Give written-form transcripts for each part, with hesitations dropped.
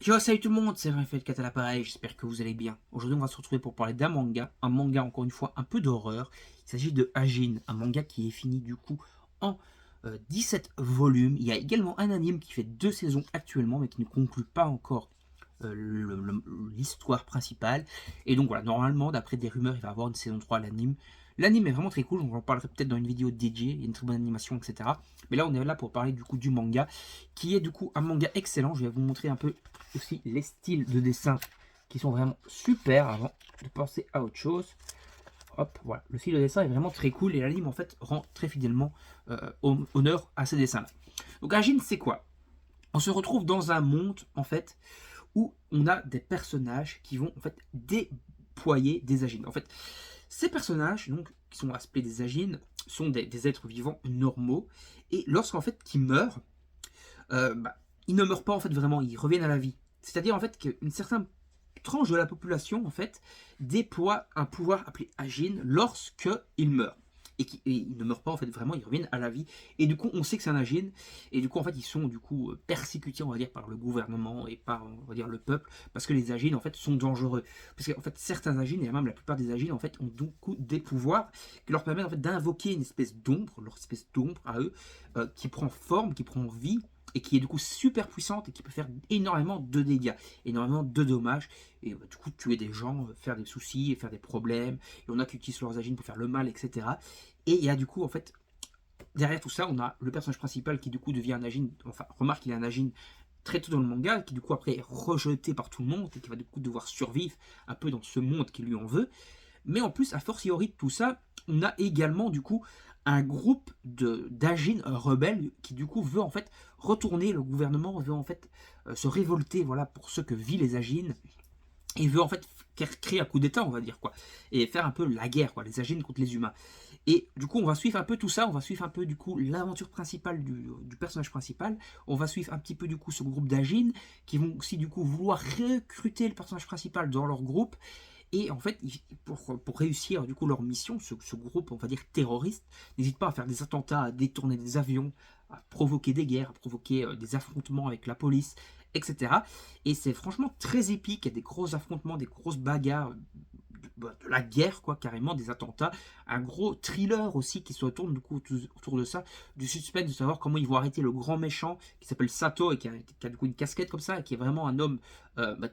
Yo, salut tout le monde, c'est Kat à l'appareil, j'espère que vous allez bien. Aujourd'hui, on va se retrouver pour parler d'un manga, un manga encore une fois un peu d'horreur. Il s'agit de Ajin, un manga qui est fini du coup en 17 volumes. Il y a également un anime qui fait 2 saisons actuellement, mais qui ne conclut pas encore l'histoire principale. Et donc voilà, normalement, d'après des rumeurs, il va y avoir une saison 3 à l'anime. L'anime est vraiment très cool, on en parlerai peut-être dans une vidéo dédiée, il y a une très bonne animation, etc. Mais là, on est là pour parler du coup du manga, qui est du coup un manga excellent. Je vais vous montrer un peu aussi les styles de dessin qui sont vraiment super avant de penser à autre chose. Hop, voilà, le style de dessin est vraiment très cool et l'anime en fait rend très fidèlement honneur à ces dessins-là. Donc Ajin, c'est quoi? On se retrouve dans un monde en fait où on a des personnages qui vont en fait déployer des Ajin. En fait, ces personnages donc qui sont appelés des Ajin sont des êtres vivants normaux et lorsqu'en fait qu'ils meurent, bah, ils ne meurent pas en fait vraiment, ils reviennent à la vie. C'est-à-dire en fait qu'une certaine tranche de la population en fait déploie un pouvoir appelé Agin lorsque ils meurent. Et ils ne meurent pas en fait vraiment, ils reviennent à la vie. Et du coup, on sait que c'est un Agin. Et du coup, en fait, ils sont du coup persécutés, on va dire, par le gouvernement et par, on va dire, le peuple, parce que les Agin en fait sont dangereux. Parce qu'en fait, certains Agin et même la plupart des Agin en fait ont du coup des pouvoirs qui leur permettent en fait d'invoquer une espèce d'ombre, leur espèce d'ombre à eux, qui prend forme, qui prend vie et qui est du coup super puissante et qui peut faire énormément de dégâts, énormément de dommages, et du coup tuer des gens, faire des soucis, et faire des problèmes, et on a qui utilisent leurs agines pour faire le mal, etc. Et il y a du coup en fait, derrière tout ça, on a le personnage principal qui du coup devient un agine, enfin remarque qu'il est un agine très tôt dans le manga, qui du coup après est rejeté par tout le monde, et qui va du coup devoir survivre un peu dans ce monde qui lui en veut. Mais en plus, a fortiori de tout ça, on a également du coup un groupe d'agines rebelles qui du coup veut en fait retourner le gouvernement, veut en fait se révolter voilà pour ce que vit les agines et veut en fait créer un coup d'état on va dire quoi et faire un peu la guerre quoi, les agines contre les humains. Et du coup on va suivre un peu tout ça, on va suivre un peu du coup l'aventure principale du personnage principal, on va suivre un petit peu du coup ce groupe d'agines qui vont aussi du coup vouloir recruter le personnage principal dans leur groupe. Et en fait, pour réussir du coup leur mission, ce groupe, on va dire terroriste, n'hésite pas à faire des attentats, à détourner des avions, à provoquer des guerres, à provoquer des affrontements avec la police, etc. Et c'est franchement très épique, il y a des gros affrontements, des grosses bagarres, de la guerre, quoi, carrément, des attentats. Un gros thriller aussi qui se retourne du coup autour de ça, du suspense de savoir comment ils vont arrêter le grand méchant qui s'appelle Sato et qui a du coup une casquette comme ça, et qui est vraiment un homme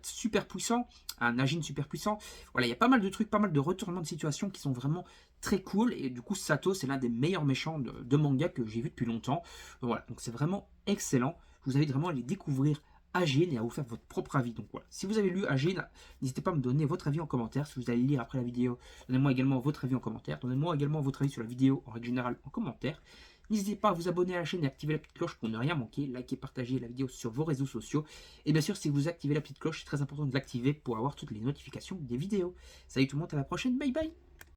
super puissant, un agine super puissant. Voilà, il y a pas mal de trucs, pas mal de retournements de situation qui sont vraiment très cool. Et du coup, Sato, c'est l'un des meilleurs méchants de manga que j'ai vu depuis longtemps. Donc voilà, donc c'est vraiment excellent. Je vous invite vraiment à les découvrir Agin et à vous faire votre propre avis. Donc voilà, si vous avez lu Agin, n'hésitez pas à me donner votre avis en commentaire. Si vous allez lire après la vidéo, donnez-moi également votre avis en commentaire. Donnez-moi également votre avis sur la vidéo en règle générale en commentaire. N'hésitez pas à vous abonner à la chaîne et activer la petite cloche pour ne rien manquer. Likez, partagez la vidéo sur vos réseaux sociaux. Et bien sûr, si vous activez la petite cloche, c'est très important de l'activer pour avoir toutes les notifications des vidéos. Salut tout le monde, à la prochaine, bye bye.